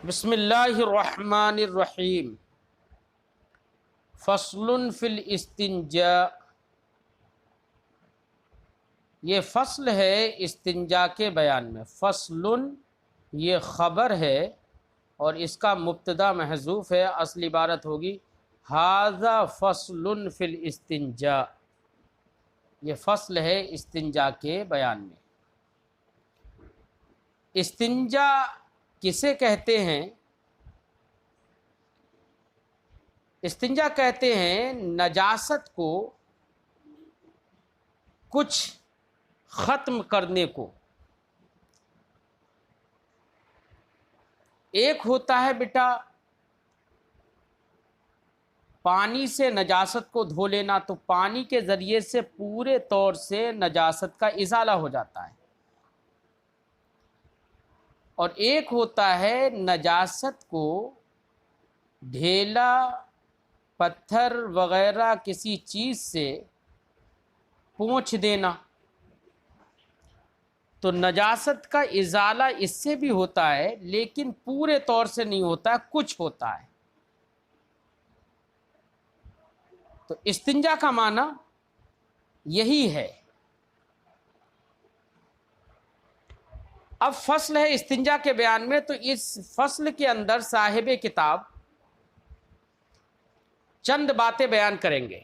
بسم اللہ الرحمن الرحیم۔ فصل فی الاستنجاء، یہ فصل ہے استنجا کے بیان میں۔ فصل یہ خبر ہے اور اس کا مبتدا محذوف ہے، اصل عبارت ہوگی ھذا فصل فی الاستنجاء، یہ فصل ہے استنجا کے بیان میں۔ استنجا کسے کہتے ہیں؟ استنجا کہتے ہیں نجاست کو کچھ ختم کرنے کو۔ ایک ہوتا ہے بیٹا پانی سے نجاست کو دھو لینا، تو پانی کے ذریعے سے پورے طور سے نجاست کا ازالہ ہو جاتا ہے، اور ایک ہوتا ہے نجاست کو ڈھیلا، پتھر وغیرہ کسی چیز سے پونچھ دینا۔ تو نجاست کا ازالہ اس سے بھی ہوتا ہے، لیکن پورے طور سے نہیں ہوتا ہے، کچھ ہوتا ہے۔ تو استنجا کا معنی یہی ہے۔ اب فصل ہے استنجا کے بیان میں، تو اس فصل کے اندر صاحب کتاب چند باتیں بیان کریں گے۔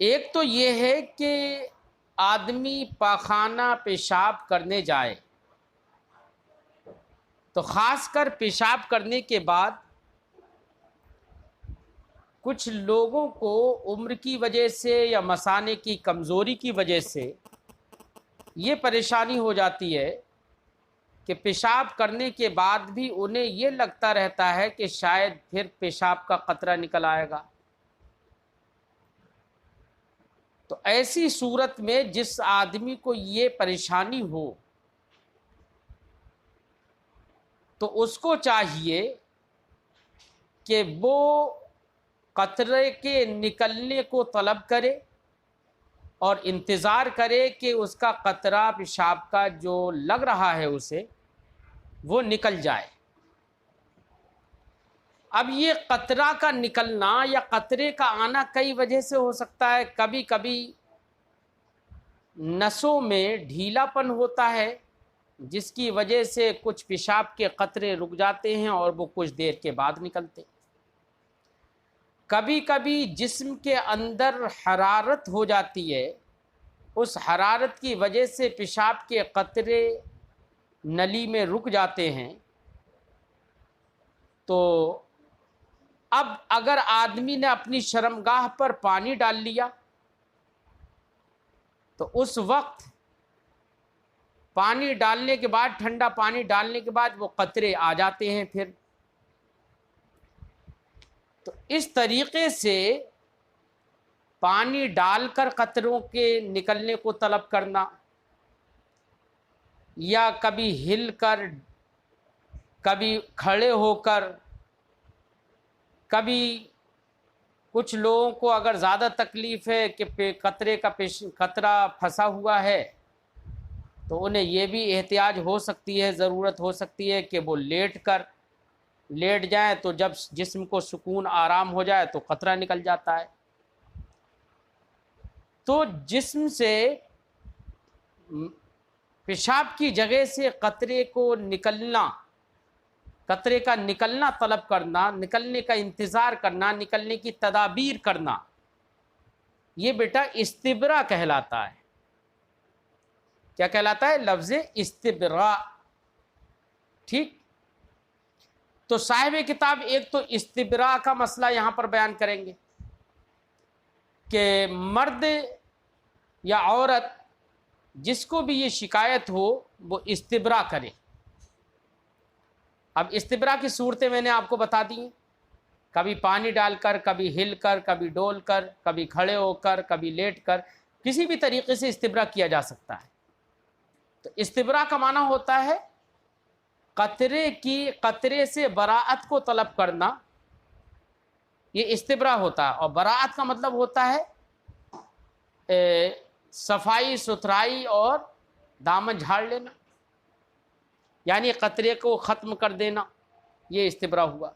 ایک تو یہ ہے کہ آدمی پاخانہ پیشاب کرنے جائے تو خاص کر پیشاب کرنے کے بعد کچھ لوگوں کو عمر کی وجہ سے یا مثانے کی کمزوری کی وجہ سے یہ پریشانی ہو جاتی ہے کہ پیشاب کرنے کے بعد بھی انہیں یہ لگتا رہتا ہے کہ شاید پھر پیشاب کا قطرہ نکل آئے گا۔ تو ایسی صورت میں جس آدمی کو یہ پریشانی ہو تو اس کو چاہیے کہ وہ قطرے کے نکلنے کو طلب کرے اور انتظار کرے کہ اس کا قطرہ پیشاب کا جو لگ رہا ہے اسے وہ نکل جائے۔ اب یہ قطرہ کا نکلنا یا قطرے کا آنا کئی وجہ سے ہو سکتا ہے۔ کبھی کبھی نسوں میں ڈھیلا پن ہوتا ہے جس کی وجہ سے کچھ پیشاب کے قطرے رک جاتے ہیں اور وہ کچھ دیر کے بعد نکلتے۔ کبھی کبھی جسم کے اندر حرارت ہو جاتی ہے، اس حرارت کی وجہ سے پیشاب کے قطرے نلی میں رک جاتے ہیں۔ تو اب اگر آدمی نے اپنی شرمگاہ پر پانی ڈال لیا تو اس وقت پانی ڈالنے کے بعد، ٹھنڈا پانی ڈالنے کے بعد وہ قطرے آ جاتے ہیں پھر۔ تو اس طریقے سے پانی ڈال کر قطروں کے نکلنے کو طلب کرنا، یا کبھی ہل کر، کبھی کھڑے ہو کر، کبھی کچھ لوگوں کو اگر زیادہ تکلیف ہے کہ قطرے کا قطرہ پھنسا ہوا ہے تو انہیں یہ بھی احتیاج ہو سکتی ہے، ضرورت ہو سکتی ہے کہ وہ لیٹ جائیں، تو جب جسم کو سکون آرام ہو جائے تو قطرہ نکل جاتا ہے۔ تو جسم سے پیشاب کی جگہ سے قطرے کا نکلنا طلب کرنا، نکلنے کا انتظار کرنا، نکلنے کی تدابیر کرنا، یہ بیٹا استبراء کہلاتا ہے۔ کیا کہلاتا ہے؟ لفظ استبراء۔ ٹھیک؟ تو صاحب کتاب ایک تو استبراء کا مسئلہ یہاں پر بیان کریں گے کہ مرد یا عورت جس کو بھی یہ شکایت ہو وہ استبراء کرے۔ اب استبراء کی صورتیں میں نے آپ کو بتا دی ہیں، کبھی پانی ڈال کر، کبھی ہل کر، کبھی ڈول کر، کبھی کھڑے ہو کر، کبھی لیٹ کر، کسی بھی طریقے سے استبراء کیا جا سکتا ہے۔ تو استبراء کا معنی ہوتا ہے قطرے سے براءت کو طلب کرنا، یہ استبراء ہوتا ہے۔ اور براءت کا مطلب ہوتا ہے صفائی ستھرائی اور دامن جھاڑ لینا۔ یعنی قطرے کو ختم کر دینا، یہ استبرا ہوا۔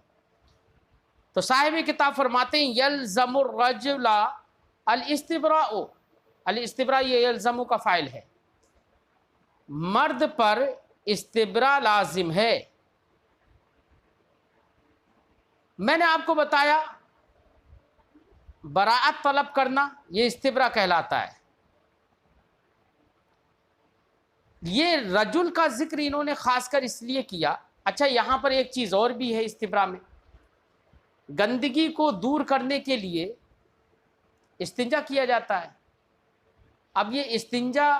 تو صاحب کتاب فرماتے ہیں یلزم الرجل الاستبراء، الاستبراء یہ یلزم کا فاعل ہے، مرد پر استبراء لازم ہے۔ میں نے آپ کو بتایا براءت طلب کرنا یہ استبراء کہلاتا ہے۔ یہ رجل کا ذکر انہوں نے خاص کر اس لیے کیا۔ اچھا یہاں پر ایک چیز اور بھی ہے استبراء میں، گندگی کو دور کرنے کے لیے استنجا کیا جاتا ہے۔ اب یہ استنجا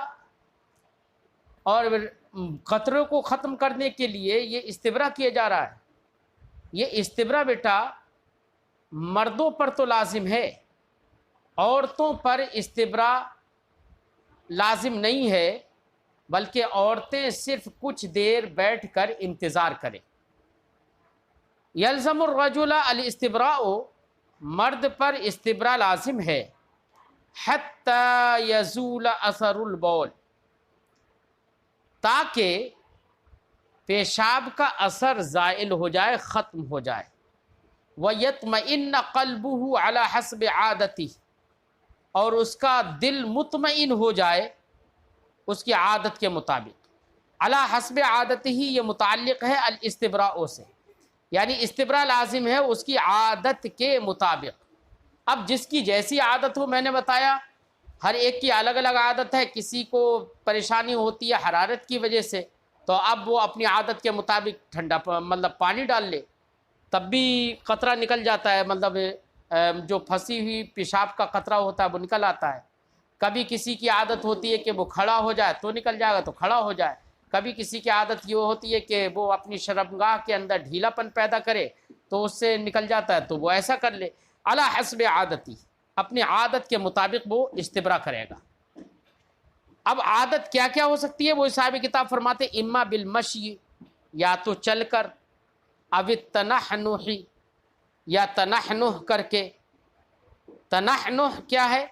اور قطروں کو ختم کرنے کے لیے یہ استبراء کیا جا رہا ہے۔ یہ استبراء بیٹا مردوں پر تو لازم ہے، عورتوں پر استبراء لازم نہیں ہے، بلکہ عورتیں صرف کچھ دیر بیٹھ کر انتظار کریں۔ یلزم الرجل الاستبراء، مرد پر استبراء لازم ہے، حتی یزول اثر البول، تاکہ پیشاب کا اثر زائل ہو جائے، ختم ہو جائے۔ وَيَطْمَئِنَّ قَلْبُهُ عَلَى حَسْبِ عَادَتِهِ، اور اس کا دل مطمئن ہو جائے اس کی عادت کے مطابق۔ علی حسب عادتہ یہ متعلق ہے الاستبراء سے، یعنی استبراء لازم ہے اس کی عادت کے مطابق۔ اب جس کی جیسی عادت ہو، میں نے بتایا ہر ایک کی الگ الگ عادت ہے، کسی کو پریشانی ہوتی ہے حرارت کی وجہ سے، تو اب وہ اپنی عادت کے مطابق ٹھنڈا مطلب پانی ڈال لے، تب بھی قطرہ نکل جاتا ہے، مطلب جو پھنسی ہوئی پیشاب کا قطرہ ہوتا ہے وہ نکل آتا ہے۔ کبھی کسی کی عادت ہوتی ہے کہ وہ کھڑا ہو جائے تو نکل جائے گا تو کھڑا ہو جائے، کبھی کسی کی عادت یہ ہوتی ہے کہ وہ اپنی شرمگاہ کے اندر ڈھیلا پن پیدا کرے تو اس سے نکل جاتا ہے تو وہ ایسا کر لے۔ علی حسب عادتی، اپنی عادت کے مطابق وہ استبراء کرے گا۔ اب عادت کیا کیا ہو سکتی ہے، وہ صاحب کتاب فرماتے اما بالمشی، یا تو چل کر، او التنحنح، یا تنحنح کر کے۔ تنحنح کیا ہے؟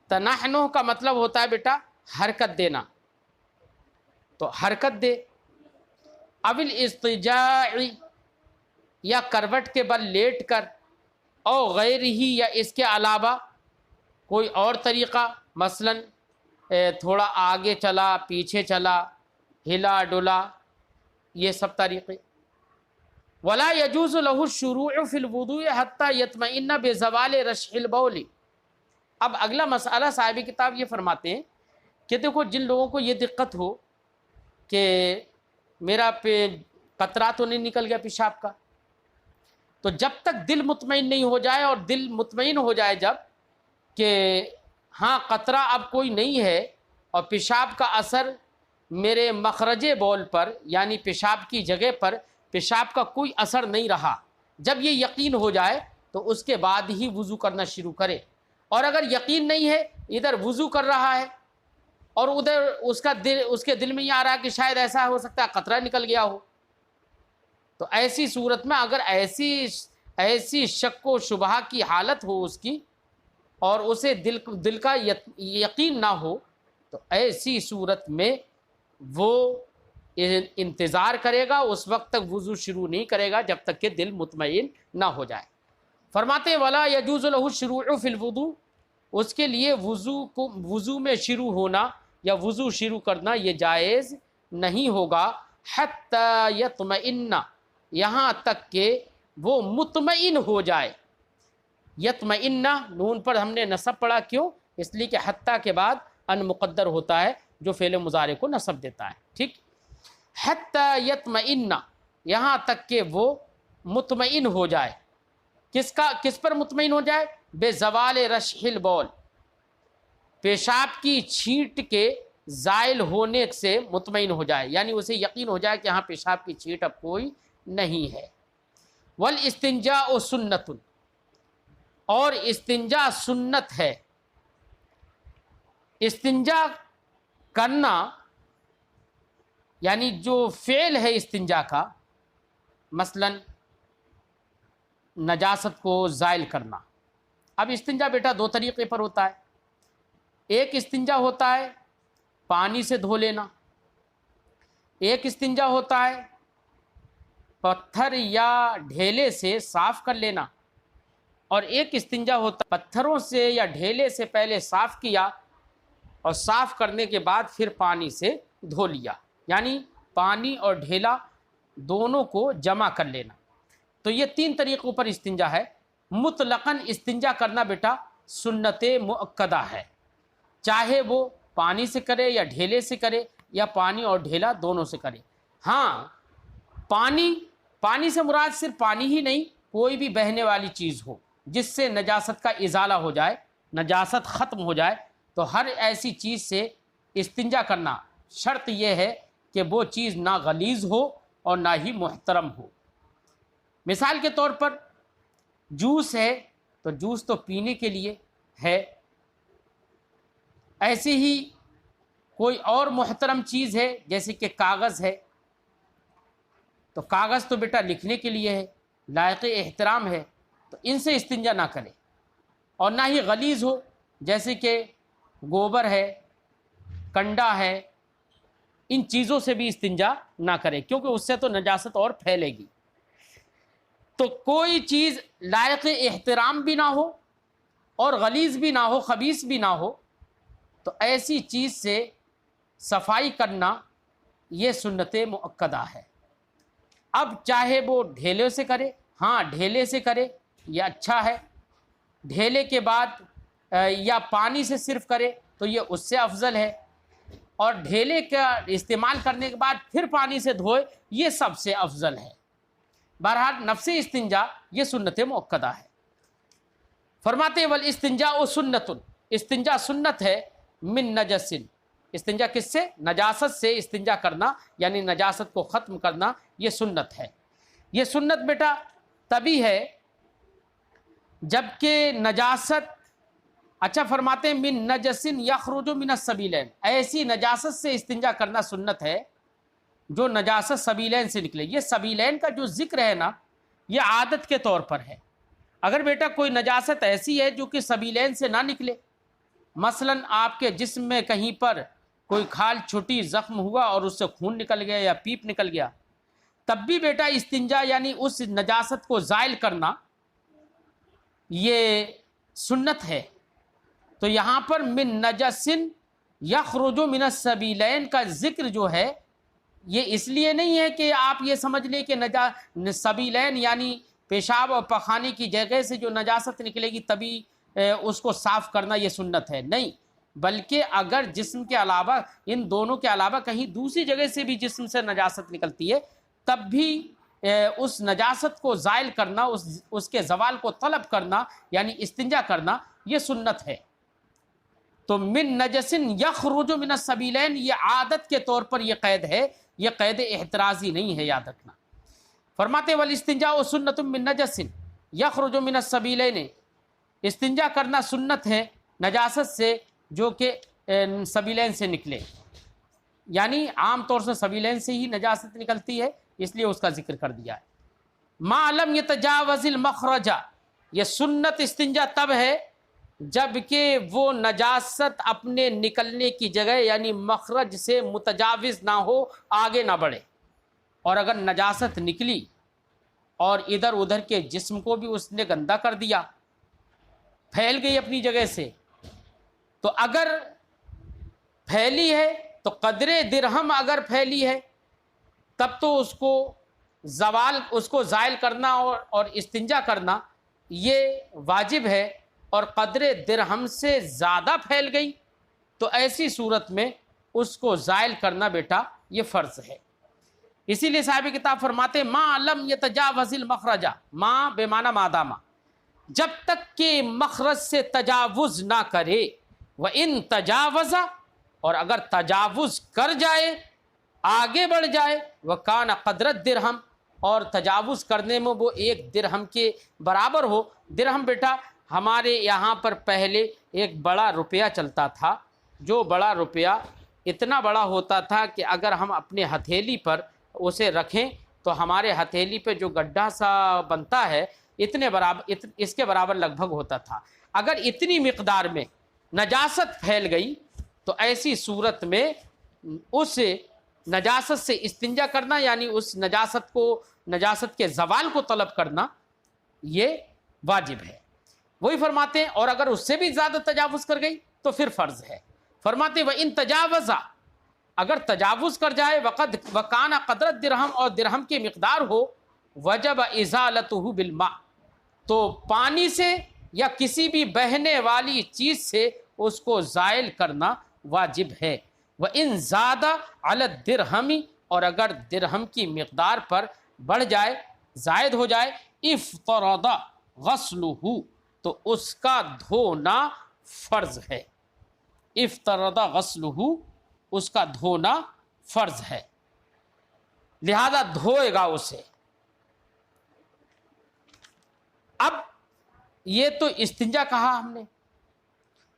تنحنح کا مطلب ہوتا ہے بیٹا حرکت دینا، تو حرکت دے۔ او الاضطجاع، یا کروٹ کے بل لیٹ کر، او غیر ہی، یا اس کے علاوہ کوئی اور طریقہ، مثلا تھوڑا آگے چلا پیچھے چلا، ہلا ڈولا، یہ سب طریقے۔ ولا يجوز له الشروع في الوضوء حتى يطمئن بزوال رشح البول۔ اب اگلا مسئلہ صاحب کتاب یہ فرماتے ہیں کہ دیکھو جن لوگوں کو یہ دقت ہو کہ میرا قطرہ تو نہیں نکل گیا پیشاب کا، تو جب تک دل مطمئن نہیں ہو جائے، اور دل مطمئن ہو جائے جب کہ ہاں قطرہ اب کوئی نہیں ہے اور پیشاب کا اثر میرے مخرج بول پر یعنی پیشاب کی جگہ پر پیشاب کا کوئی اثر نہیں رہا، جب یہ یقین ہو جائے تو اس کے بعد ہی وضو کرنا شروع کرے۔ اور اگر یقین نہیں ہے، ادھر وضو کر رہا ہے اور ادھر اس کے دل میں یہ آ رہا ہے کہ شاید ایسا ہو سکتا ہے قطرہ نکل گیا ہو، تو ایسی صورت میں اگر ایسی شک و شبہ کی حالت ہو اس کی، اور اسے دل کا یقین نہ ہو، تو ایسی صورت میں وہ انتظار کرے گا، اس وقت تک وضو شروع نہیں کرے گا جب تک کہ دل مطمئن نہ ہو جائے۔ فرماتے ولا یجوز له الشروع فی الوضوء، اس کے لیے وضو میں شروع ہونا یا وضو شروع کرنا یہ جائز نہیں ہوگا، حتی یطمئن، یہاں تک کہ وہ مطمئن ہو جائے۔ یطمئن، نون پر ہم نے نصب پڑھا، کیوں؟ اس لیے کہ حتی کے بعد ان مقدر ہوتا ہے جو فعل مضارع کو نصب دیتا ہے، ٹھیک۔ حتی یطمئن، یہاں تک کہ وہ مطمئن ہو جائے۔ کس پر مطمئن ہو جائے؟ بے زوال رشح البول، پیشاب کی چھینٹ کے زائل ہونے سے مطمئن ہو جائے، یعنی اسے یقین ہو جائے کہ ہاں پیشاب کی چھینٹ اب کوئی نہیں ہے۔ والاستنجاء سنت، اور استنجا سنت ہے۔ استنجا کرنا یعنی جو فعل ہے استنجا کا، مثلا نجاست کو زائل کرنا۔ اب استنجا بیٹا دو طریقے پر ہوتا ہے، ایک استنجا ہوتا ہے پانی سے دھو لینا، ایک استنجا ہوتا ہے پتھر یا ڈھیلے سے صاف کر لینا، اور ایک استنجا ہوتا ہے پتھروں سے یا ڈھیلے سے پہلے صاف کیا اور صاف کرنے کے بعد پھر پانی سے دھو لیا، یعنی پانی اور ڈھیلا دونوں کو جمع کر لینا۔ تو یہ تین طریقوں پر استنجا ہے۔ مطلقاً استنجا کرنا بیٹا سنت مؤکدہ ہے، چاہے وہ پانی سے کرے یا ڈھیلے سے کرے یا پانی اور ڈھیلا دونوں سے کرے۔ ہاں، پانی سے مراد صرف پانی ہی نہیں، کوئی بھی بہنے والی چیز ہو جس سے نجاست کا ازالہ ہو جائے، نجاست ختم ہو جائے، تو ہر ایسی چیز سے استنجا کرنا شرط یہ ہے کہ وہ چیز نہ غلیظ ہو اور نہ ہی محترم ہو۔ مثال کے طور پر جوس ہے تو جوس تو پینے کے لیے ہے، ایسے ہی کوئی اور محترم چیز ہے جیسے کہ کاغذ ہے، تو کاغذ تو بیٹا لکھنے کے لیے ہے، لائق احترام ہے، تو ان سے استنجا نہ کرے، اور نہ ہی غلیظ ہو جیسے کہ گوبر ہے، کنڈا ہے، ان چیزوں سے بھی استنجا نہ کرے کیونکہ اس سے تو نجاست اور پھیلے گی۔ تو کوئی چیز لائق احترام بھی نہ ہو اور غلیظ بھی نہ ہو، خبیث بھی نہ ہو، تو ایسی چیز سے صفائی کرنا یہ سنت مؤکدہ ہے۔ اب چاہے وہ ڈھیلے سے کرے، ہاں ڈھیلے سے کرے یہ اچھا ہے، ڈھیلے کے بعد یا پانی سے صرف کرے تو یہ اس سے افضل ہے، اور ڈھیلے کا استعمال کرنے کے بعد پھر پانی سے دھوئے یہ سب سے افضل ہے۔ بہرحال نفس استنجا یہ سنت مؤکدہ ہے۔ فرماتے والاستنجاء سنت، استنجا سنت ہے، من نجس، استنجا کس سے؟ نجاست سے استنجا کرنا، یعنی نجاست کو ختم کرنا یہ سنت ہے۔ یہ سنت بیٹا تبھی ہے جبکہ نجاست، اچھا فرماتے ہیں من نجس یخرج من السبیلین، ایسی نجاست سے استنجا کرنا سنت ہے جو نجاست سبیلین سے نکلے۔ یہ سبیلین کا جو ذکر ہے نا، یہ عادت کے طور پر ہے۔ اگر بیٹا کوئی نجاست ایسی ہے جو کہ سبیلین سے نہ نکلے، مثلا آپ کے جسم میں کہیں پر کوئی کھال چھوٹی زخم ہوا اور اس سے خون نکل گیا یا پیپ نکل گیا، تب بھی بیٹا استنجا یعنی اس نجاست کو زائل کرنا یہ سنت ہے۔ تو یہاں پر من نجس یخرج من السبیلین کا ذکر جو ہے یہ اس لیے نہیں ہے کہ آپ یہ سمجھ لیں کہ سبیلین یعنی پیشاب اور پخانے کی جگہ سے جو نجاست نکلے گی تبھی اس کو صاف کرنا یہ سنت ہے، نہیں، بلکہ اگر جسم کے علاوہ ان دونوں کے علاوہ کہیں دوسری جگہ سے بھی جسم سے نجاست نکلتی ہے تب بھی اس نجاست کو زائل کرنا، اس کے زوال کو طلب کرنا یعنی استنجا کرنا یہ سنت ہے۔ تو من نجس یخرج من السبیلین یہ عادت کے طور پر یہ قید ہے، یہ قید احترازی نہیں ہے، یاد رکھنا۔ فرماتے والاستنجاء سنت من نجس یخرج من السبیلین، استنجا کرنا سنت ہے نجاست سے جو کہ سبیلین سے نکلے، یعنی عام طور سے سبیلین سے ہی نجاست نکلتی ہے، اس لیے اس کا ذکر کر دیا ہے۔ ما لم یتجاوز المخرج، یہ سنت استنجا تب ہے جب کہ وہ نجاست اپنے نکلنے کی جگہ یعنی مخرج سے متجاوز نہ ہو، آگے نہ بڑھے، اور اگر نجاست نکلی اور ادھر ادھر کے جسم کو بھی اس نے گندا کر دیا، پھیل گئی اپنی جگہ سے، تو اگر پھیلی ہے تو قدر درہم اگر پھیلی ہے تب تو اس کو زائل کرنا اور استنجا کرنا یہ واجب ہے، اور قدر درہم سے زیادہ پھیل گئی تو ایسی صورت میں اس کو زائل کرنا بیٹا یہ فرض ہے۔ اسی لیے صاحب کتاب فرماتے ما لم یتجاوز المخرج، ما بے معنی مادامہ، جب تک کہ مخرج سے تجاوز نہ کرے، وَإِن تجاوز، اور اگر تجاوز کر جائے آگے بڑھ جائے، وَكَانَ قَدْرَ الدِّرْہَم، اور تجاوز کرنے میں وہ ایک درہم کے برابر ہو۔ درہم بیٹا ہمارے یہاں پر پہلے ایک بڑا روپیہ چلتا تھا، جو بڑا روپیہ اتنا بڑا ہوتا تھا کہ اگر ہم اپنے ہتھیلی پر اسے رکھیں تو ہمارے ہتھیلی پہ جو گڈھا سا بنتا ہے اس کے برابر لگ بھگ ہوتا تھا۔ اگر اتنی مقدار میں نجاست پھیل گئی تو ایسی صورت میں اس نجاست سے استنجا کرنا یعنی اس نجاست کے زوال کو طلب کرنا یہ واجب ہے۔ وہی فرماتے ہیں اور اگر اس سے بھی زیادہ تجاوز کر گئی تو پھر فرض ہے۔ فرماتے وَإِن تجاوزا، اگر تجاوز کر جائے، وَكَانَ قَدْرَ الدِّرْہَم، اور درہم کی مقدار ہو، وَجَبَ إِزَالَتُهُ بِالْمَاء، تو پانی سے یا کسی بھی بہنے والی چیز سے اس کو زائل کرنا واجب ہے۔ وَإِن زَادَ عَلَى الدِّرْہَمِ، اور اگر درہم کی مقدار پر بڑھ جائے، زائد ہو جائے، افترض غسلہ، تو اس کا دھونا فرض ہے۔ افترض غسلہ، اس کا دھونا فرض ہے، لہذا دھوئے گا اسے۔ اب یہ تو استنجا کہا ہم نے،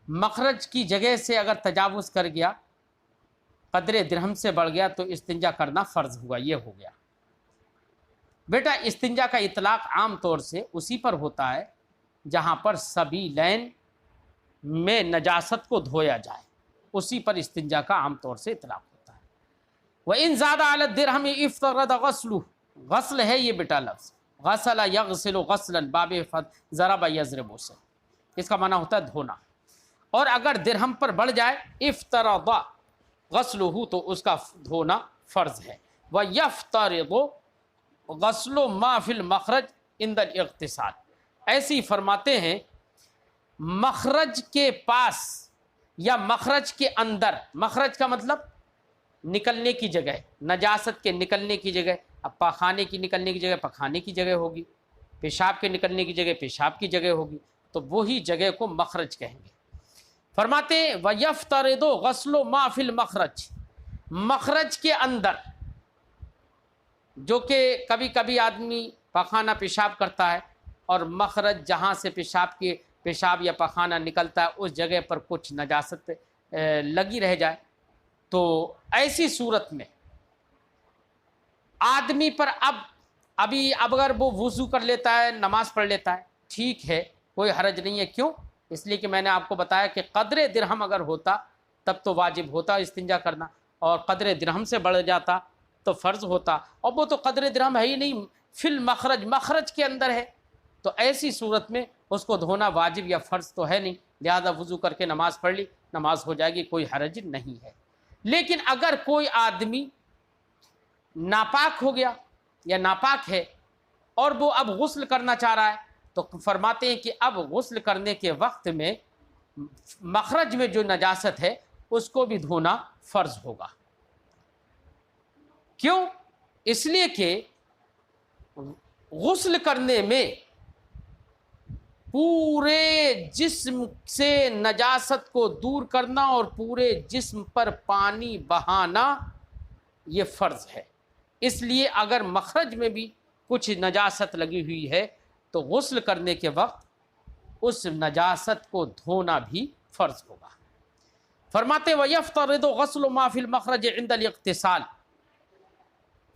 مخرج کی جگہ سے اگر تجاوز کر گیا، قدر درہم سے بڑھ گیا، تو استنجا کرنا فرض ہوا، یہ ہو گیا۔ بیٹا استنجا کا اطلاق عام طور سے اسی پر ہوتا ہے جہاں پر سبیلین میں نجاست کو دھویا جائے، اسی پر استنجا کا عام طور سے اطلاق ہوتا ہے۔ وَإِن زَادَ عَلَى الدِّرْہَمِ افترض غسلہ، غسل ہے یہ بیٹا لفظ، غسل یغسل غسلا، باب ضرب یضرب سے، اس کا معنی ہوتا ہے دھونا۔ اور اگر درہم پر بڑھ جائے، افترض غسلہ، تو اس کا دھونا فرض ہے۔ وَيَفْتَرِضُ غسل ما فی المخرج عند الاغتسال، ایسی فرماتے ہیں مخرج کے پاس یا مخرج کے اندر، مخرج کا مطلب نکلنے کی جگہ، نجاست کے نکلنے کی جگہ، اب پاخانے کی نکلنے کی جگہ پاخانے کی جگہ ہوگی، پیشاب کے نکلنے کی جگہ پیشاب کی جگہ ہوگی، تو وہی جگہ کو مخرج کہیں گے۔ فرماتے ہیں وَيَفْتَرِضُ غَسْلُ مَا فِي الْمَخْرَجِ، مخرج کے اندر، جو کہ کبھی کبھی آدمی پاخانہ پیشاب کرتا ہے اور مخرج جہاں سے پیشاب یا پاخانہ نکلتا ہے اس جگہ پر کچھ نجاست لگی رہ جائے، تو ایسی صورت میں آدمی پر اب اگر وہ وضو کر لیتا ہے، نماز پڑھ لیتا ہے، ٹھیک ہے، کوئی حرج نہیں ہے۔ کیوں؟ اس لیے کہ میں نے آپ کو بتایا کہ قدر درہم اگر ہوتا تب تو واجب ہوتا استنجا کرنا، اور قدر درہم سے بڑھ جاتا تو فرض ہوتا، اور وہ تو قدر درہم ہے ہی نہیں، فی المخرج، مخرج کے اندر ہے، تو ایسی صورت میں اس کو دھونا واجب یا فرض تو ہے نہیں، لہذا وضو کر کے نماز پڑھ لی، نماز ہو جائے گی، کوئی حرج نہیں ہے۔ لیکن اگر کوئی آدمی ناپاک ہو گیا یا ناپاک ہے اور وہ اب غسل کرنا چاہ رہا ہے، تو فرماتے ہیں کہ اب غسل کرنے کے وقت میں مخرج میں جو نجاست ہے اس کو بھی دھونا فرض ہوگا۔ کیوں؟ اس لیے کہ غسل کرنے میں پورے جسم سے نجاست کو دور کرنا اور پورے جسم پر پانی بہانا یہ فرض ہے۔ اس لیے اگر مخرج میں بھی کچھ نجاست لگی ہوئی ہے تو غسل کرنے کے وقت اس نجاست کو دھونا بھی فرض ہوگا۔ فرماتے وَيَفْتَرِضُ غَسْلُ مَا فِي الْمَخْرَجِ عِنْدَ الْاغْتِسَالِ،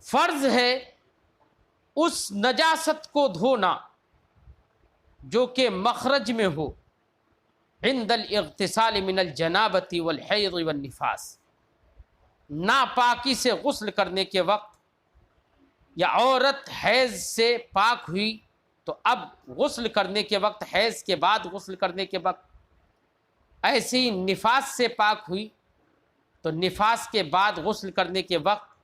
فرض ہے اس نجاست کو دھونا جو کہ مخرج میں ہو، عند الاغتسال من الجنابۃ والحیض والنفاس، ناپاکی سے غسل کرنے کے وقت، یا عورت حیض سے پاک ہوئی تو اب غسل کرنے کے وقت، حیض کے بعد غسل کرنے کے وقت، ایسے ہی نفاس سے پاک ہوئی تو نفاس کے بعد غسل کرنے کے وقت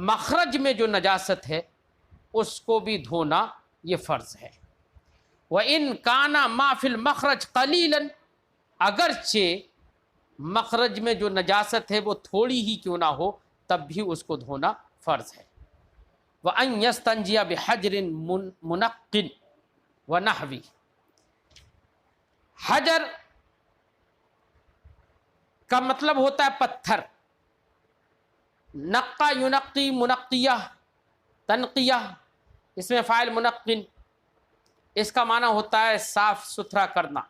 مخرج میں جو نجاست ہے اس کو بھی دھونا یہ فرض ہے۔ وَإِن كَانَ مَا فِي الْمَخْرَجِ قَلِيلًا، اگرچہ مخرج میں جو نجاست ہے وہ تھوڑی ہی کیوں نہ ہو تب بھی اس کو دھونا فرض ہے۔ وَأَن يَسْتَنْجِيَ بِحَجْرٍ مُنَقٍّ وَنَحْوِهِ، حجر کا مطلب ہوتا ہے پتھر، نقا ینقی، منقیہ، تنقیہ، اس میں فاعل منقن، اس کا معنی ہوتا ہے صاف ستھرا کرنا،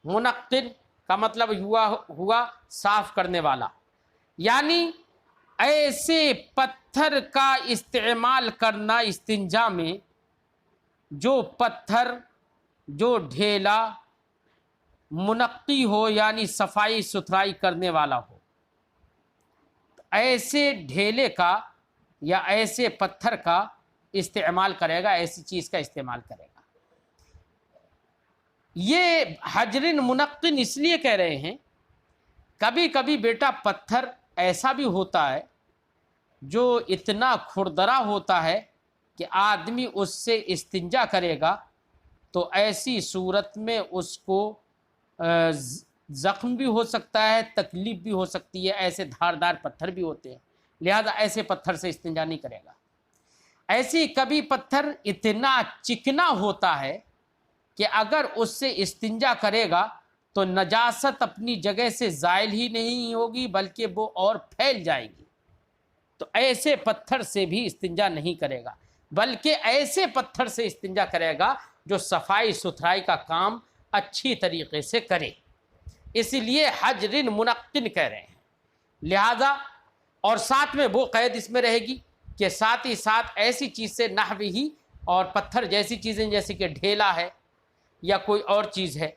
منقن کا مطلب ہوا صاف کرنے والا، یعنی ایسے پتھر کا استعمال کرنا استنجا میں جو پتھر، جو ڈھیلا، منقی ہو یعنی صفائی ستھرائی کرنے والا ہو، ایسے ڈھیلے کا یا ایسے پتھر کا استعمال کرے گا، ایسی چیز کا استعمال کرے گا۔ یہ حجر منقن اس لیے کہہ رہے ہیں، کبھی کبھی بیٹا پتھر ایسا بھی ہوتا ہے جو اتنا کھردرا ہوتا ہے کہ آدمی اس سے استنجا کرے گا تو ایسی صورت میں اس کو زخم بھی ہو سکتا ہے، تکلیف بھی ہو سکتی ہے، ایسے دھاردار پتھر بھی ہوتے ہیں، لہذا ایسے پتھر سے استنجا نہیں کرے گا۔ ایسی کبھی پتھر اتنا چکنا ہوتا ہے کہ اگر اس سے استنجا کرے گا تو نجاست اپنی جگہ سے زائل ہی نہیں ہوگی بلکہ وہ اور پھیل جائے گی، تو ایسے پتھر سے بھی استنجا نہیں کرے گا، بلکہ ایسے پتھر سے استنجا کرے گا جو صفائی ستھرائی کا کام اچھی طریقے سے کرے، اسی لیے حجر منقن کہہ رہے ہیں۔ لہذا اور ساتھ میں وہ قید اس میں رہے گی کہ ساتھ ہی ساتھ ایسی چیز سے نحوی ہی، اور پتھر جیسی چیزیں جیسے کہ ڈھیلا ہے یا کوئی اور چیز ہے،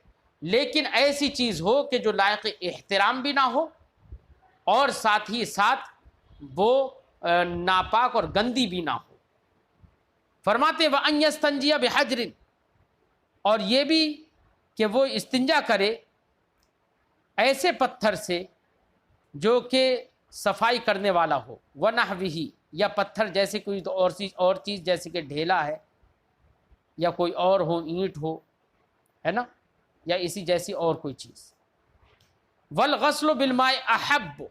لیکن ایسی چیز ہو کہ جو لائق احترام بھی نہ ہو اور ساتھ ہی ساتھ وہ ناپاک اور گندی بھی نہ ہو۔ فرماتے وَأَن يَسْتَنْجِيَ بِحَجْرٍ، اور یہ بھی کہ وہ استنجا کرے ایسے پتھر سے جو کہ صفائی کرنے والا ہو، وَنَحْوِهِ، یا پتھر جیسے کوئی اور چیز جیسے کہ ڈھیلا ہے یا کوئی اور ہو، اینٹ ہو، ہے نا، یا اسی جیسی اور کوئی چیز۔ وَالْغَسْلُ بِالْمَاءِ أَحَبُّ،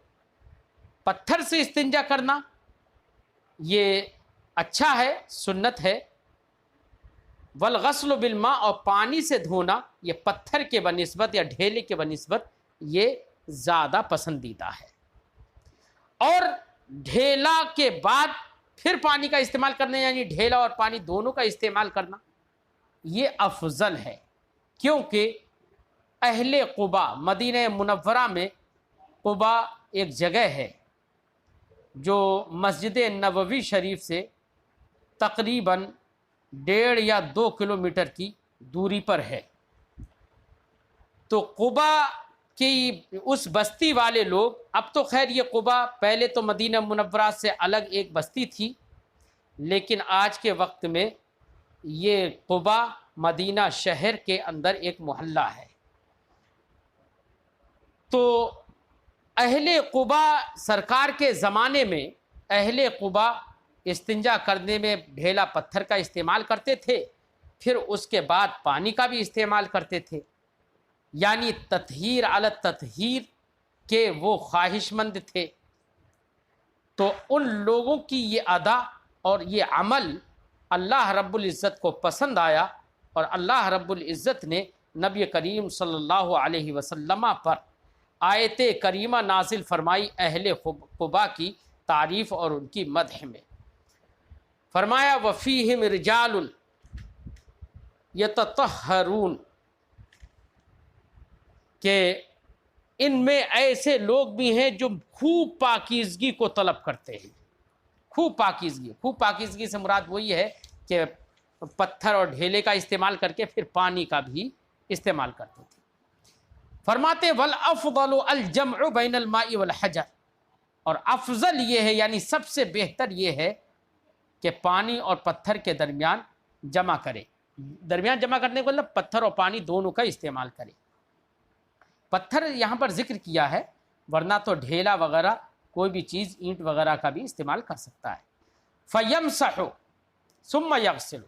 پتھر سے استنجا کرنا یہ اچھا ہے، سنت ہے۔ والغسل بالماء، اور پانی سے دھونا یہ پتھر کے بنسبت یا ڈھیلے کے بنسبت یہ زیادہ پسندیدہ ہے، اور ڈھیلا کے بعد پھر پانی کا استعمال کرنا، یعنی ڈھیلا اور پانی دونوں کا استعمال کرنا یہ افضل ہے، کیونکہ اہل قبا، مدینہ منورہ میں قبا ایک جگہ ہے جو مسجد نبوی شریف سے تقریباً 1.5 یا 2 کلومیٹر کی دوری پر ہے۔ تو قبا کی اس بستی والے لوگ، اب تو خیر یہ قبا پہلے تو مدینہ منورہ سے الگ ایک بستی تھی، لیکن آج کے وقت میں یہ قبا مدینہ شہر کے اندر ایک محلہ ہے۔ تو اہل قبا سرکار کے زمانے میں اہل قبا استنجا کرنے میں ڈھیلا پتھر کا استعمال کرتے تھے، پھر اس کے بعد پانی کا بھی استعمال کرتے تھے، یعنی تطہیر علی تطہیر کے وہ خواہش مند تھے۔ تو ان لوگوں کی یہ ادا اور یہ عمل اللہ رب العزت کو پسند آیا، اور اللہ رب العزت نے نبی کریم صلی اللہ علیہ وسلم پر آیت کریمہ نازل فرمائی اہل قبا کی تعریف اور ان کی مدح میں۔ فرمایا وَفِيهِمْ رِجَالٌ يَتَطَهَّرُونَ، کہ ان میں ایسے لوگ بھی ہیں جو خوب پاکیزگی کو طلب کرتے ہیں۔ خوب پاکیزگی سے مراد وہی ہے کہ پتھر اور ڈھیلے کا استعمال کر کے پھر پانی کا بھی استعمال کرتے تھے۔ فرماتے وَالْأَفْضَلُ الْجَمْعُ بَيْنَ الْمَاءِ وَالْحَجَرِ، اور افضل یہ ہے، یعنی سب سے بہتر یہ ہے کہ پانی اور پتھر کے درمیان جمع کرے۔ درمیان جمع کرنے کو مطلب پتھر اور پانی دونوں کا استعمال کرے۔ پتھر یہاں پر ذکر کیا ہے، ورنہ تو ڈھیلا وغیرہ کوئی بھی چیز اینٹ وغیرہ کا بھی استعمال کر سکتا ہے۔ فَيَمْسَحُ ثُمَّ يَغْسِلُ،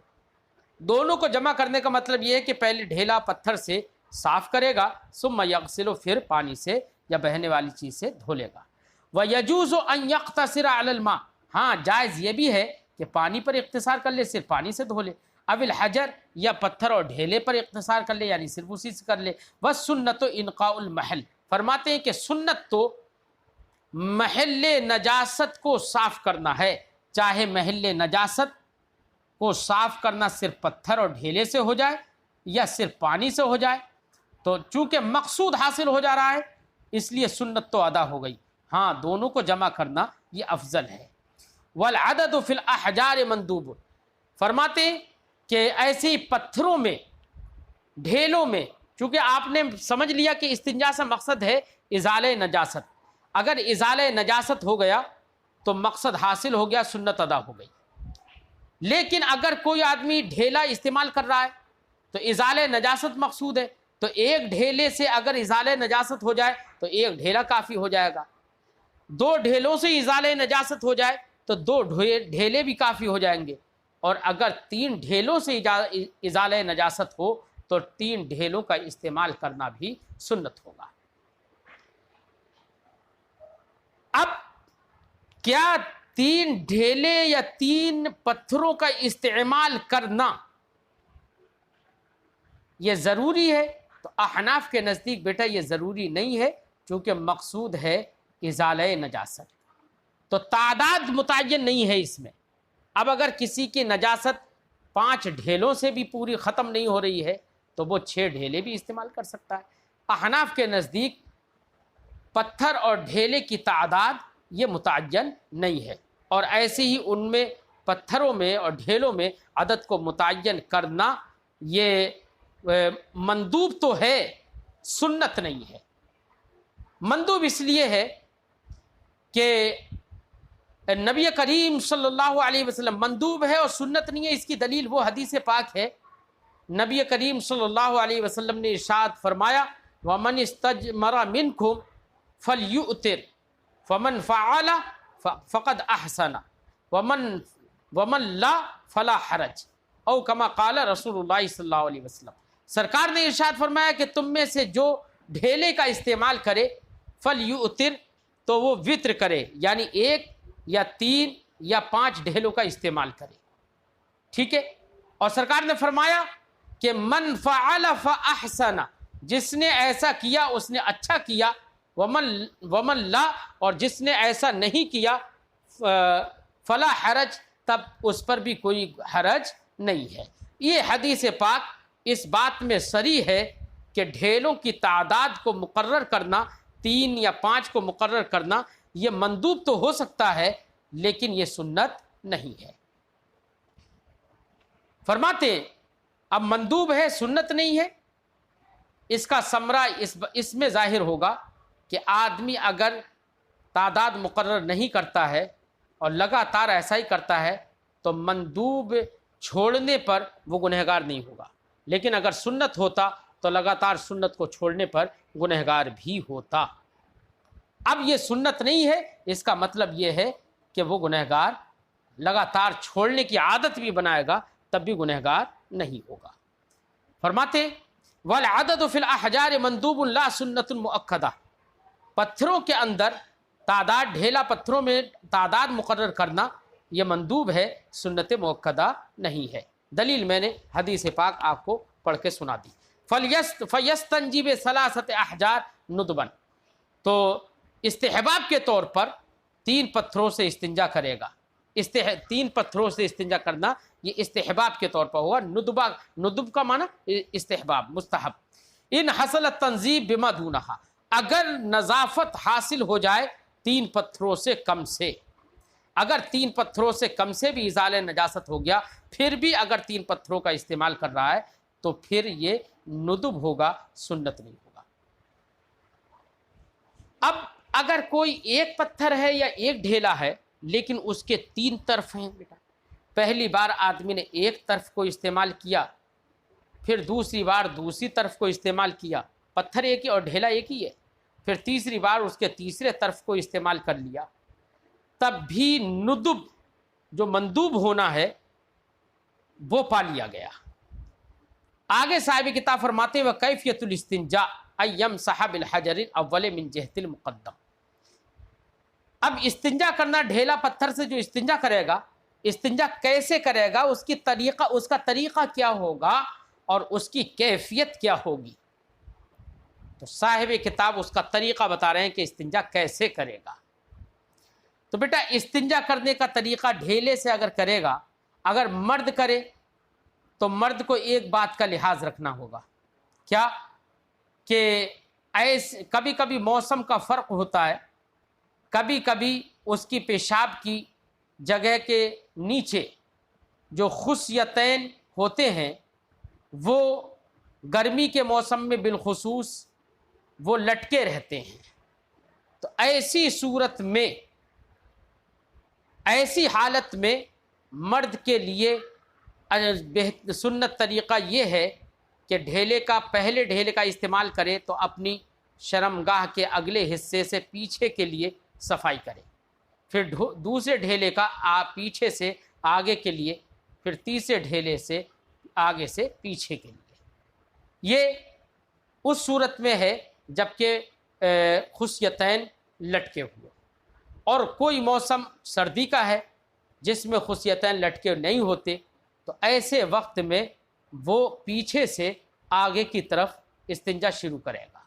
دونوں کو جمع کرنے کا مطلب یہ ہے کہ پہلے ڈھیلا پتھر سے صاف کرے گا، ثُمَّ يَغْسِلُ، پھر پانی سے یا بہنے والی چیز سے دھو لے گا۔ وَيَجُوزُ أَن يَقْتَصِرَ عَلَى الْمَاءِ، ہاں جائز یہ بھی ہے کہ پانی پر اختصار کر لے، صرف پانی سے دھو لے، اب الحجر یا پتھر اور ڈھیلے پر اختصار کر لے، یعنی صرف اسی سے کر لے۔ وَالسُّنَّةُ إِنْقَاءُ الْمَحَلِ، فرماتے ہیں کہ سنت تو محل نجاست کو صاف کرنا ہے، چاہے محل نجاست کو صاف کرنا صرف پتھر اور ڈھیلے سے ہو جائے یا صرف پانی سے ہو جائے، تو چونکہ مقصود حاصل ہو جا رہا ہے اس لیے سنت تو ادا ہو گئی، ہاں دونوں کو جمع کرنا یہ افضل ہے۔ وَالْعَدَدُ فِي الْأَحْجَارِ مَنْدُوبٌ، فرماتے کہ ایسی پتھروں میں، ڈھیلوں میں، چونکہ آپ نے سمجھ لیا کہ استنجا سے مقصد ہے ازالہ نجاست، اگر ازالہ نجاست ہو گیا تو مقصد حاصل ہو گیا، سنت ادا ہو گئی۔ لیکن اگر کوئی آدمی ڈھیلا استعمال کر رہا ہے تو ازالہ نجاست مقصود ہے، تو ایک ڈھیلے سے اگر ازالہ نجاست ہو جائے تو ایک ڈھیلا کافی ہو جائے گا، دو ڈھیلوں سے ازالہ نجاست ہو جائے تو دو ڈھیلے بھی کافی ہو جائیں گے، اور اگر 3 ڈھیلوں سے ازالہ نجاست ہو تو 3 ڈھیلوں کا استعمال کرنا بھی سنت ہوگا۔ اب کیا 3 ڈھیلے یا 3 پتھروں کا استعمال کرنا یہ ضروری ہے؟ تو احناف کے نزدیک بیٹا یہ ضروری نہیں ہے، چونکہ مقصود ہے ازالہ نجاست، تو تعداد متعین نہیں ہے اس میں۔ اب اگر کسی کی نجاست 5 ڈھیلوں سے بھی پوری ختم نہیں ہو رہی ہے تو وہ 6 ڈھیلے بھی استعمال کر سکتا ہے۔ احناف کے نزدیک پتھر اور ڈھیلے کی تعداد یہ متعین نہیں ہے، اور ایسے ہی ان میں پتھروں میں اور ڈھیلوں میں عدد کو متعین کرنا یہ مندوب تو ہے، سنت نہیں ہے۔ مندوب اس لیے ہے کہ نبی کریم صلی اللہ علیہ وسلم مندوب ہے اور سنت نہیں ہے، اس کی دلیل وہ حدیث پاک ہے۔ نبی کریم صلی اللہ علیہ وسلم نے ارشاد فرمایا وَمَنِ اسْتَجْمَرَ مِنْكُمْ فَلْيُؤْتِرْ فَمَنْ فَعَلَ فَقَدْ أَحْسَنَ وَمَنْ لَا فَلَا حَرَجْ او کما قال رسول اللہ صلی اللہ علیہ وسلم۔ سرکار نے ارشاد فرمایا کہ تم میں سے جو ڈھیلے کا استعمال کرے فَلْيُؤْتِرْ تو وہ وطر کرے، یعنی 1 یا 3 یا 5 ڈھیلوں کا استعمال کرے، ٹھیک ہے۔ اور سرکار نے فرمایا کہ من فعل فاحسن، جس نے ایسا کیا اس نے اچھا کیا، ومن لا، اور جس نے ایسا نہیں کیا فلا حرج، تب اس پر بھی کوئی حرج نہیں ہے۔ یہ حدیث پاک اس بات میں صریح ہے کہ ڈھیلوں کی تعداد کو مقرر کرنا، 3 یا 5 کو مقرر کرنا، یہ مندوب تو ہو سکتا ہے لیکن یہ سنت نہیں ہے۔ فرماتے ہیں اب مندوب ہے سنت نہیں ہے، اس کا ثمرہ اس میں ظاہر ہوگا کہ آدمی اگر تعداد مقرر نہیں کرتا ہے اور لگاتار ایسا ہی کرتا ہے تو مندوب چھوڑنے پر وہ گنہگار نہیں ہوگا، لیکن اگر سنت ہوتا تو لگاتار سنت کو چھوڑنے پر گنہگار بھی ہوتا۔ اب یہ سنت نہیں ہے، اس کا مطلب یہ ہے کہ وہ گنہگار لگاتار چھوڑنے کی عادت بھی بنائے گا تب بھی گنہگار نہیں ہوگا۔ فرماتے وَالْعَدَدُ فِي الْأَحْجَارِ مَنْدُوبٌ لَا سُنَّةٌ مُؤَکَّدَةٌ، پتھروں کے اندر تعداد، ڈھیلا پتھروں میں تعداد مقرر کرنا یہ مندوب ہے، سنت مؤکدہ نہیں ہے۔ دلیل میں نے حدیث پاک آپ کو پڑھ کے سنا دی۔ فَيَسْتَنْجِي بِثَلَاثَةِ أَحْجَارٍ نُدْبًا، تو استحباب کے طور پر 3 پتھروں سے استنجا کرے گا۔ 3 پتھروں سے استنجا کرنا یہ استحباب کے طور پر ہوا۔ ندب کا معنی استحباب، مستحب۔ ان حصلت تنظیب بما دونہا، اگر نظافت حاصل ہو جائے 3 پتھروں سے کم سے، اگر 3 پتھروں سے کم سے بھی ازالہ نجاست ہو گیا، پھر بھی اگر 3 پتھروں کا استعمال کر رہا ہے تو پھر یہ ندب ہوگا، سنت نہیں ہوگا۔ اب اگر کوئی 1 پتھر ہے یا 1 ڈھیلا ہے لیکن اس کے 3 طرف ہیں بیٹا، پہلی بار آدمی نے 1 طرف کو استعمال کیا، پھر دوسری بار دوسری طرف کو استعمال کیا، پتھر ایک ہی اور ڈھیلا ایک ہی ہے، پھر تیسری بار اس کے تیسرے طرف کو استعمال کر لیا، تب بھی ندب جو مندوب ہونا ہے وہ پا لیا گیا۔ آگے صاحب کتاب فرماتے ہیں وَکیفیۃ الاستنجاء ان یمسح بالحجر الاول من جہت المقدم۔ اب استنجا کرنا، ڈھیلا پتھر سے جو استنجا کرے گا، استنجا کیسے کرے گا، اس کا طریقہ کیا ہوگا اور اس کی کیفیت کیا ہوگی، تو صاحب کتاب اس کا طریقہ بتا رہے ہیں کہ استنجا کیسے کرے گا۔ تو بیٹا استنجا کرنے کا طریقہ ڈھیلے سے اگر کرے گا، اگر مرد کرے تو مرد کو ایک بات کا لحاظ رکھنا ہوگا، کیا کہ کبھی کبھی موسم کا فرق ہوتا ہے، کبھی کبھی اس کی پیشاب کی جگہ کے نیچے جو خصیتین ہوتے ہیں وہ گرمی کے موسم میں بالخصوص وہ لٹکے رہتے ہیں، تو ایسی صورت میں، ایسی حالت میں مرد کے لیے سنت طریقہ یہ ہے کہ پہلے ڈھیلے کا استعمال کرے تو اپنی شرمگاہ کے اگلے حصے سے پیچھے کے لیے صفائی کرے، پھر دوسرے ڈھیلے کا پیچھے سے آگے کے لیے، پھر تیسرے ڈھیلے سے آگے سے پیچھے کے لیے۔ یہ اس صورت میں ہے جب کہ خصیتین لٹکے ہوئے، اور کوئی موسم سردی کا ہے جس میں خصیتین لٹکے نہیں ہوتے، تو ایسے وقت میں وہ پیچھے سے آگے کی طرف استنجا شروع کرے گا،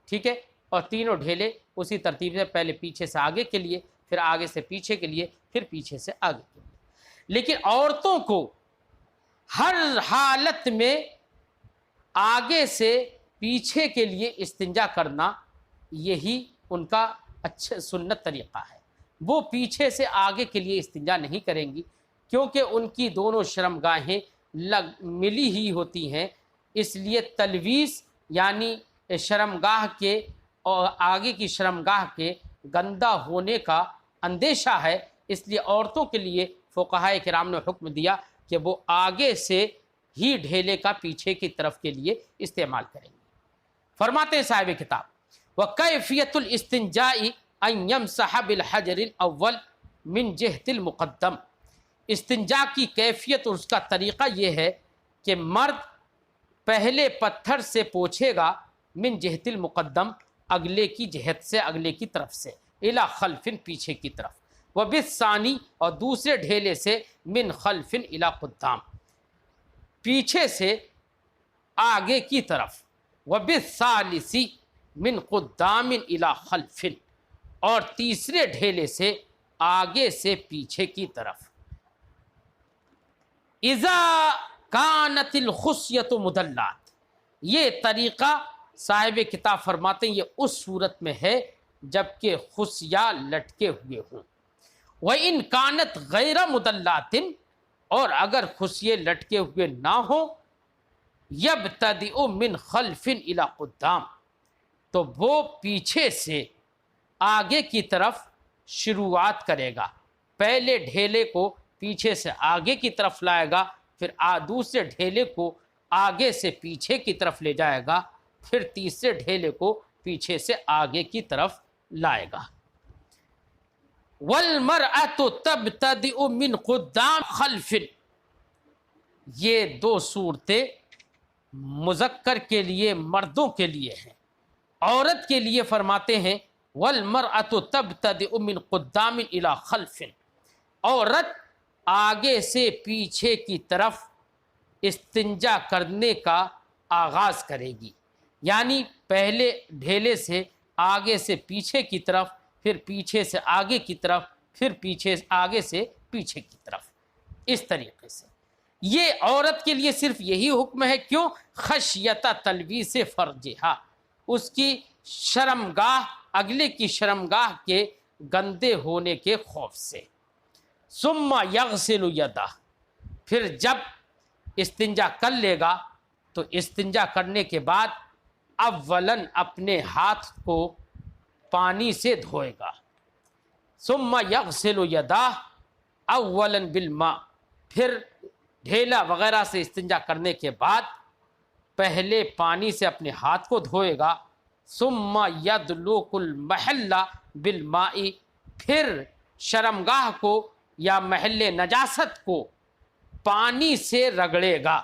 ٹھیک ہے، اور تینوں ڈھیلے اسی ترتیب سے، پہلے پیچھے سے آگے کے لیے، پھر آگے سے پیچھے کے لیے، پھر پیچھے سے آگے کے لیے۔ لیکن عورتوں کو ہر حالت میں آگے سے پیچھے کے لیے استنجا کرنا، یہی ان کا اچھا سنت طریقہ ہے۔ وہ پیچھے سے آگے کے لیے استنجا نہیں کریں گی، کیونکہ ان کی دونوں شرمگاہیں ملی ہی ہوتی ہیں، اس لیے تلویث یعنی شرمگاہ کے اور آگے کی شرمگاہ کے گندہ ہونے کا اندیشہ ہے، اس لیے عورتوں کے لیے فقہائے کرام نے حکم دیا کہ وہ آگے سے ہی ڈھیلے کا پیچھے کی طرف کے لیے استعمال کریں گے۔ فرماتے ہیں صاحب کتاب وَكَيْفِيَةُ الْإِسْتِنْجَاءِ أَنْ يَمْسَحَ بِالْحَجَرِ الْأَوَّلِ مِنْ جِهَةِ الْمُقَدَّمِ، استنجا کی کیفیت اور اس کا طریقہ یہ ہے کہ مرد پہلے پتھر سے پوچھے گا من جہت المقدم، اگلے کی جہت سے، اگلے کی طرف سے، الی خلف، پیچھے کی طرف، وبالثانی، اور دوسرے ڈھیلے سے من خلف الی قدام، پیچھے سے آگے کی طرف، وبالثالث من قدام الی خلف، اور تیسرے ڈھیلے سے آگے سے پیچھے کی طرف۔ اذا کانت الخصیۃ مدلات، یہ طریقہ صاحب کتاب فرماتے ہیں یہ اس صورت میں ہے جب کہ خصیہ لٹکے ہوئے ہوں۔ وَإِنْ كَانَتْ غَيْرَ مُدَلَّاتٍ، اور اگر خصیے لٹکے ہوئے نہ ہوں، يَبْتَدِئُ مِنْ خَلْفٍ إِلَى قُدَّامٍ، تو وہ پیچھے سے آگے کی طرف شروعات کرے گا، پہلے ڈھیلے کو پیچھے سے آگے کی طرف لائے گا، پھر دوسرے ڈھیلے کو آگے سے پیچھے کی طرف لے جائے گا، پھر تیسرے ڈھیلے کو پیچھے سے آگے کی طرف لائے گا۔ وَالْمَرْأَةُ تَبْتَدِئُ مِنْ قُدَّامِ خَلْفٍ، یہ دو صورتیں مذکر کے لیے، مردوں کے لیے ہیں۔ عورت کے لیے فرماتے ہیں وَالْمَرْأَةُ تَبْتَدِئُ مِنْ قُدَّامٍ إِلَى خَلْفٍ، عورت آگے سے پیچھے کی طرف استنجا کرنے کا آغاز کرے گی، یعنی پہلے ڈھیلے سے آگے سے پیچھے کی طرف، پھر پیچھے سے آگے کی طرف، پھر آگے سے پیچھے کی طرف، اس طریقے سے۔ یہ عورت کے لیے صرف یہی حکم ہے، کیوں؟ خشیت تلویث فرجہا، اس کی شرمگاہ، اگلے کی شرمگاہ کے گندے ہونے کے خوف سے۔ ثم یغسل یدہ، پھر جب استنجا کر لے گا تو استنجا کرنے کے بعد اولاً اپنے ہاتھ کو پانی سے دھوئے گا۔ ثم یغسل یدہ اولاً بالماء، پھر ڈھیلا وغیرہ سے استنجا کرنے کے بعد پہلے پانی سے اپنے ہاتھ کو دھوئے گا۔ ثم یدلک المحل بالماء، پھر شرمگاہ کو یا محل نجاست کو پانی سے رگڑے گا،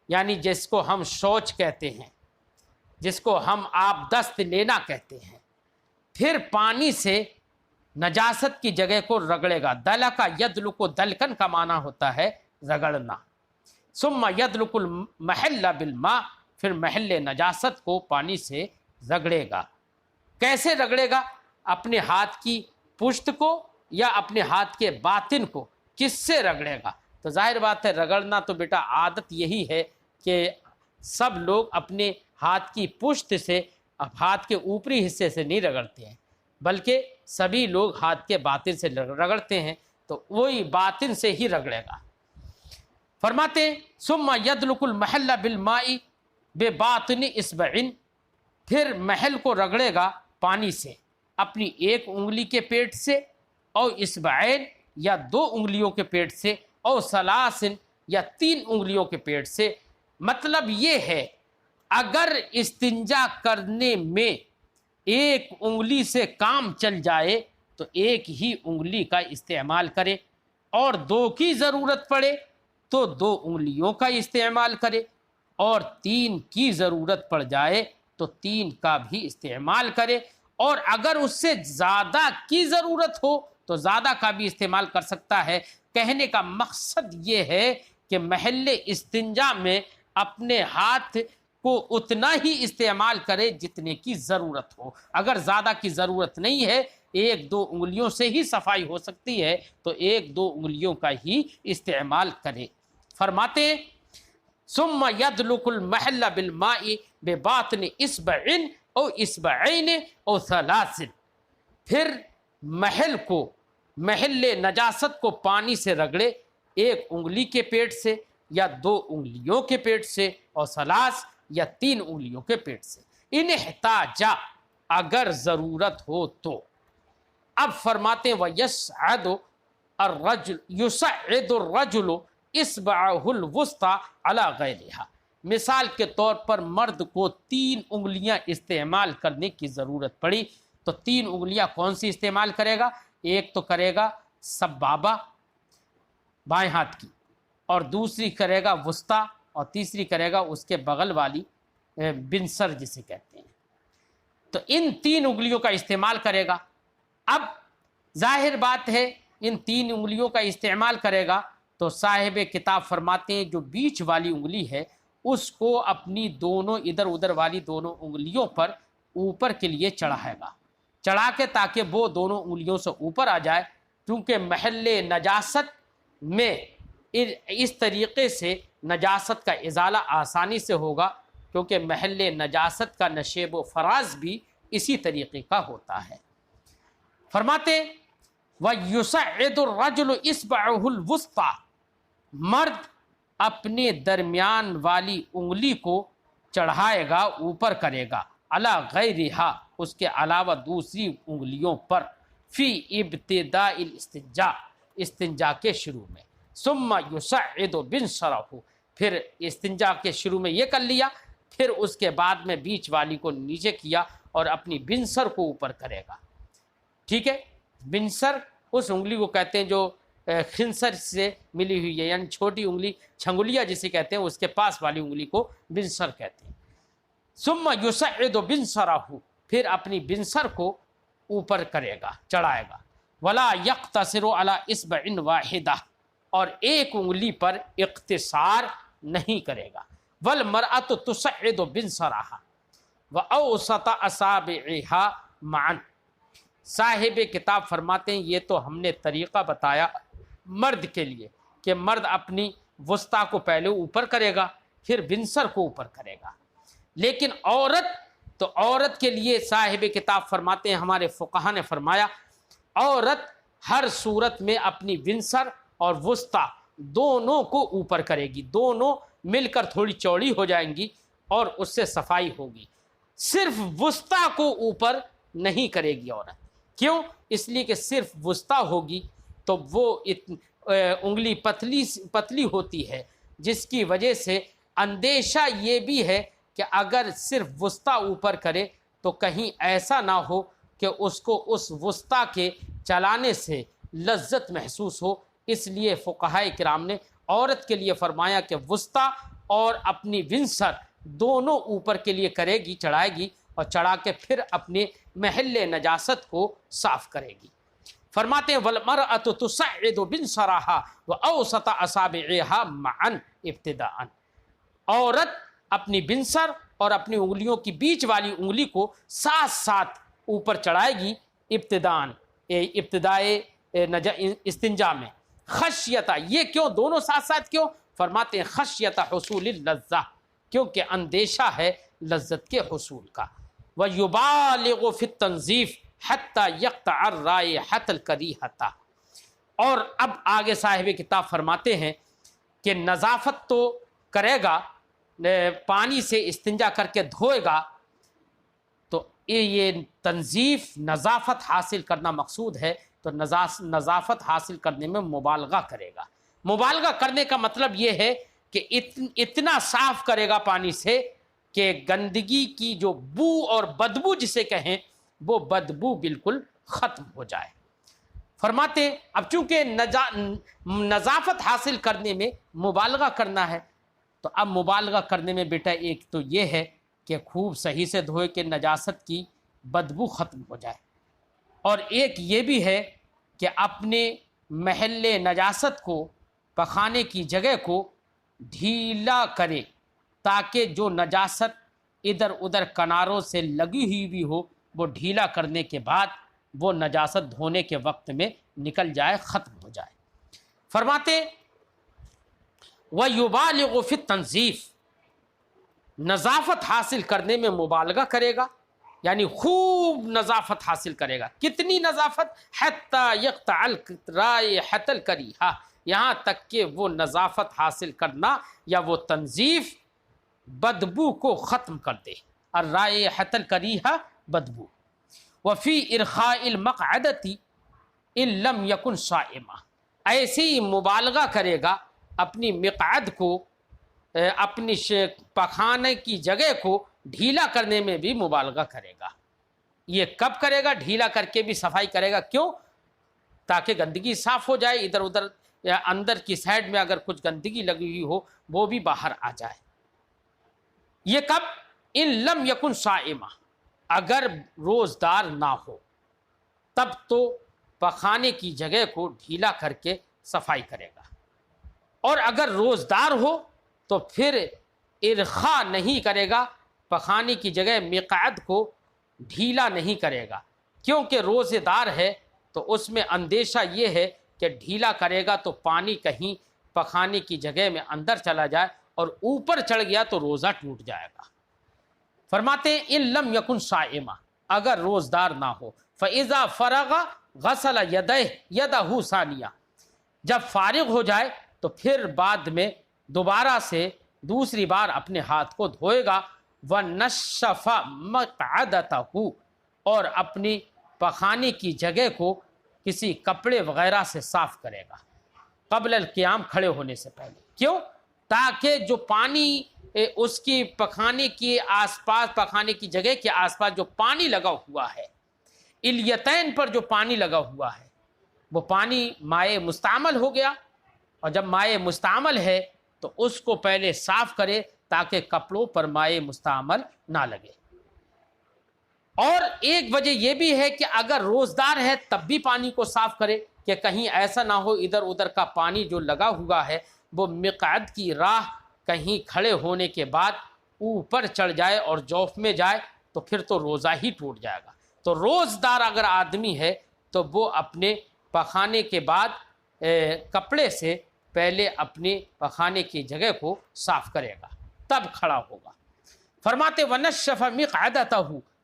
یعنی جس کو ہم شوچ کہتے ہیں، جس کو ہم آب دست لینا کہتے ہیں، پھر پانی سے نجاست کی جگہ کو رگڑے گا۔ دلکا یدلک، دلکن کا معنی ہوتا ہے رگڑنا۔ ثم یدلک المحل بالماء، پھر محل نجاست کو پانی سے رگڑے گا۔ کیسے رگڑے گا؟ اپنے ہاتھ کی پشت کو یا اپنے ہاتھ کے باطن کو؟ کس سے رگڑے گا؟ تو ظاہر بات ہے رگڑنا تو بیٹا عادت یہی ہے کہ سب لوگ اپنے ہاتھ کی پشت سے، ہاتھ کے اوپری حصے سے نہیں رگڑتے ہیں، بلکہ سبھی لوگ ہاتھ کے باطن سے رگڑتے ہیں، تو وہی باطن سے ہی رگڑے گا۔ فرماتے ہیں ثم یدلک المحل بالماء بباطن اصبع، پھر محل کو رگڑے گا پانی سے، اپنی ایک انگلی کے پیٹ سے، اور اصبعین یا 2 انگلیوں کے پیٹ سے، اور ثلاثن یا 3 انگلیوں کے پیٹ سے۔ مطلب یہ ہے اگر استنجا کرنے میں ایک انگلی سے کام چل جائے تو ایک ہی انگلی کا استعمال کرے، اور 2 کی ضرورت پڑے تو 2 انگلیوں کا استعمال کرے، اور 3 کی ضرورت پڑ جائے تو 3 کا بھی استعمال کرے، اور اگر اس سے زیادہ کی ضرورت ہو تو زیادہ کا بھی استعمال کر سکتا ہے۔ کہنے کا مقصد یہ ہے کہ محل استنجا میں اپنے ہاتھ کو اتنا ہی استعمال کرے جتنے کی ضرورت ہو۔ اگر زیادہ کی ضرورت نہیں ہے، 1-2 انگلیوں سے ہی صفائی ہو سکتی ہے، تو 1-2 انگلیوں کا ہی استعمال کرے۔ فرماتے ہیں ثم يدلك المحل بالماء بباطن اصبع او اصبعین او ثلاث، پھر محل نجاست کو پانی سے رگڑے، 1 انگلی کے پیٹ سے یا 2 انگلیوں کے پیٹ سے، اور ثلاث یا 3 انگلیوں کے پیٹ سے، ان احتاجا، اگر ضرورت ہو تو۔ اب فرماتے ہیں وَيَسْعَدُ الرَّجُلُ يُسَعِّدُ الرَّجُلُ اصبعہ الوسطی علی غیرہا، مثال کے طور پر مرد کو 3 انگلیاں استعمال کرنے کی ضرورت پڑی تو 3 انگلیاں کون سی استعمال کرے گا؟ ایک تو کرے گا سبابہ بائیں ہاتھ کی، اور دوسری کرے گا وسطی، اور تیسری کرے گا اس کے بغل والی بنسر جسے کہتے ہیں۔ تو ان 3 انگلیوں کا استعمال کرے گا۔ اب ظاہر بات ہے ان 3 انگلیوں کا استعمال کرے گا تو صاحب کتاب فرماتے ہیں جو بیچ والی انگلی ہے اس کو اپنی دونوں ادھر ادھر والی دونوں انگلیوں پر اوپر کے لیے چڑھائے گا، چڑھا کے تاکہ وہ دونوں انگلیوں سے اوپر آ جائے، کیونکہ محل نجاست میں اس طریقے سے نجاست کا ازالہ آسانی سے ہوگا، کیونکہ محل نجاست کا نشیب و فراز بھی اسی طریقے کا ہوتا ہے۔ فرماتے وَيُسَعِّدُ الرَّجُلُ اصبعہ الوسطی، مرد اپنے درمیان والی انگلی کو چڑھائے گا، اوپر کرے گا، علی غیرہا، اس کے علاوہ دوسری انگلیوں پر، فی ابتداء الاستنجاء، استنجا کے شروع میں، ثم یصعد بنصرہ، پھر استنجا کے شروع میں یہ کر لیا، پھر اس کے بعد میں بیچ والی کو نیچے کیا اور اپنی بنصر کو اوپر کرے گا۔ ٹھیک ہے، بنصر اس انگلی کو کہتے ہیں جو خنصر سے ملی ہوئی ہے، یعنی چھوٹی انگلی چھنگلیہ جسے کہتے ہیں، اس کے پاس والی انگلی کو بنصر کہتے ہیں۔ ثم یصعد بنصرہ، پھر اپنی بنصر کو اوپر کرے گا، چڑھائے گا، ولا یقتصر علی اصبع واحدہ، اور ایک انگلی پر اقتصار نہیں کرے گا، والمرأۃ تصعد بنصرہا واوسط اصابعہا معا۔ صاحب کتاب فرماتے ہیں یہ تو ہم نے طریقہ بتایا مرد کے لیے کہ مرد اپنی وسطی کو پہلے اوپر کرے گا، پھر بنصر کو اوپر کرے گا، لیکن عورت کے لیے صاحب کتاب فرماتے ہیں ہمارے فقہا نے فرمایا عورت ہر صورت میں اپنی بنصر اور وسطی دونوں کو اوپر کرے گی، دونوں مل کر تھوڑی چوڑی ہو جائیں گی اور اس سے صفائی ہوگی، صرف وسطی کو اوپر نہیں کرے گی عورت۔ کیوں؟ اس لیے کہ صرف وسطی ہوگی تو وہ انگلی پتلی ہوتی ہے، جس کی وجہ سے اندیشہ یہ بھی ہے کہ اگر صرف وسطی اوپر کرے تو کہیں ایسا نہ ہو کہ اس کو اس وسطی کے چلانے سے لذت محسوس ہو، اس لیے فقہائے کرام نے عورت کے لیے فرمایا کہ وسطی اور اپنی بنصر دونوں اوپر کے لیے کرے گی، چڑھائے گی، اور چڑھا کے پھر اپنے محل نجاست کو صاف کرے گی۔ فرماتے ہیں والمرأۃ تصعد بنصرہا واوسط اصابعہا معا ابتداء، عورت اپنی بنصر اور اپنی انگلیوں کی بیچ والی انگلی کو ساتھ ساتھ اوپر چڑھائے گی ابتدائے استنجا میں۔ خشیتہ، یہ کیوں دونوں ساتھ ساتھ کیوں؟ فرماتے ہیں خشیتہ حصول اللذہ، کیونکہ اندیشہ ہے لذت کے حصول کا۔ وَيُبَالِغُ فِي التَّنظِيفِ حَتَّى يَقْطَعَ الرَّائِحَةَ الْكَرِيهَةَ۔ اور اب آگے صاحب کتاب فرماتے ہیں کہ نظافت تو کرے گا، پانی سے استنجا کر کے دھوئے گا، تو یہ تنظیف نظافت حاصل کرنا مقصود ہے تو نظافت حاصل کرنے میں مبالغہ کرے گا۔ مبالغہ کرنے کا مطلب یہ ہے کہ اتنا صاف کرے گا پانی سے کہ گندگی کی جو بو اور بدبو جسے کہیں وہ بدبو بالکل ختم ہو جائے۔ فرماتے اب چونکہ نظافت حاصل کرنے میں مبالغہ کرنا ہے تو اب مبالغہ کرنے میں بیٹا ایک تو یہ ہے کہ خوب صحیح سے دھوئے کہ نجاست کی بدبو ختم ہو جائے، اور ایک یہ بھی ہے کہ اپنے محل نجاست کو، پخانے کی جگہ کو ڈھیلا کرے تاکہ جو نجاست ادھر ادھر کناروں سے لگی ہوئی بھی ہو وہ ڈھیلا کرنے کے بعد وہ نجاست دھونے کے وقت میں نکل جائے، ختم ہو جائے۔ فرماتے وَيُبَالِغُ فِي التَّنظِیف، نظافت حاصل کرنے میں مبالغہ کرے گا، یعنی خوب نظافت حاصل کرے گا۔ کتنی نظافت؟ حَتَّى يَقْطَعَ الرَّائِحَةَ الْكَرِيهَةَ، یہاں تک کہ وہ نظافت حاصل کرنا یا وہ تنظیف بدبو کو ختم کر دے۔ الرائحۃ الکریہہ، بدبو۔ وفی ارخاء المقعدۃ ان لم یکن صائما، ایسے ہی مبالغہ کرے گا اپنی مقعد کو، اپنی پخانے کی جگہ کو ڈھیلا کرنے میں بھی مبالغہ کرے گا۔ یہ کب کرے گا؟ ڈھیلا کر کے بھی صفائی کرے گا۔ کیوں؟ تاکہ گندگی صاف ہو جائے، ادھر ادھر یا اندر کی سائڈ میں اگر کچھ گندگی لگی ہوئی ہو وہ بھی باہر آ جائے۔ یہ کب؟ ان لم یکن صائما، اگر روزدار نہ ہو تب تو پخانے کی جگہ کو ڈھیلا کر کے صفائی کرے گا، اور اگر روزدار ہو تو پھر ارخا نہیں کرے گا، پخانے کی جگہ مقعد کو ڈھیلا نہیں کرے گا، کیونکہ روزے دار ہے تو اس میں اندیشہ یہ ہے کہ ڈھیلا کرے گا تو پانی کہیں پخانے کی جگہ میں اندر چلا جائے اور اوپر چڑھ گیا تو روزہ ٹوٹ جائے گا۔ فرماتے ہیں ان لم یکن صائما، اگر روزدار نہ ہو، فاذا فرغ غسل یدہ ثانیہ، جب فارغ ہو جائے تو پھر بعد میں دوبارہ سے دوسری بار اپنے ہاتھ کو دھوئے گا، ونشف مقعدتہ، اور اپنی پخانے کی جگہ کو کسی کپڑے وغیرہ سے صاف کرے گا قبل القیام، کھڑے ہونے سے پہلے۔ کیوں؟ تاکہ جو پانی اس کی پخانے کے آس پاس، پخانے کی جگہ کے آس پاس جو پانی لگا ہوا ہے، الیتین پر جو پانی لگا ہوا ہے، وہ پانی مائع مستعمل ہو گیا، اور جب مائع مستعمل ہے تو اس کو پہلے صاف کرے تاکہ کپڑوں پر مائع مستعمل نہ لگے۔ اور ایک وجہ یہ بھی ہے کہ اگر روزدار ہے تب بھی پانی کو صاف کرے کہ کہیں ایسا نہ ہو ادھر ادھر کا پانی جو لگا ہوا ہے وہ مقعد کی راہ کہیں کھڑے ہونے کے بعد اوپر چڑھ جائے اور جوف میں جائے تو پھر تو روزہ ہی ٹوٹ جائے گا۔ تو روزدار اگر آدمی ہے تو وہ اپنے پخانے کے بعد کپڑے سے پہلے اپنے پخانے کی جگہ کو صاف کرے گا، تب کھڑا ہوگا۔ فرماتے ونشف مقعدتہ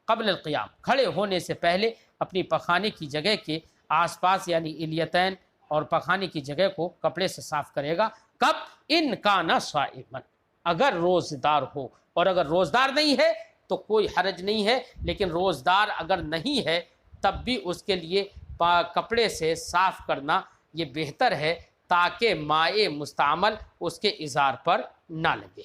قبل القیام، کھڑے ہونے سے پہلے اپنی پخانے کی جگہ کے آس پاس یعنی الیتین اور پخانے کی جگہ کو کپڑے سے صاف کرے گا۔ کب؟ ان کان صائما، اگر روزدار ہو، اور اگر روزدار نہیں ہے تو کوئی حرج نہیں ہے، لیکن روزدار اگر نہیں ہے تب بھی اس کے لیے کپڑے سے صاف کرنا یہ بہتر ہے تاکہ مائع مستعمل اس کے ازار پر نہ لگے۔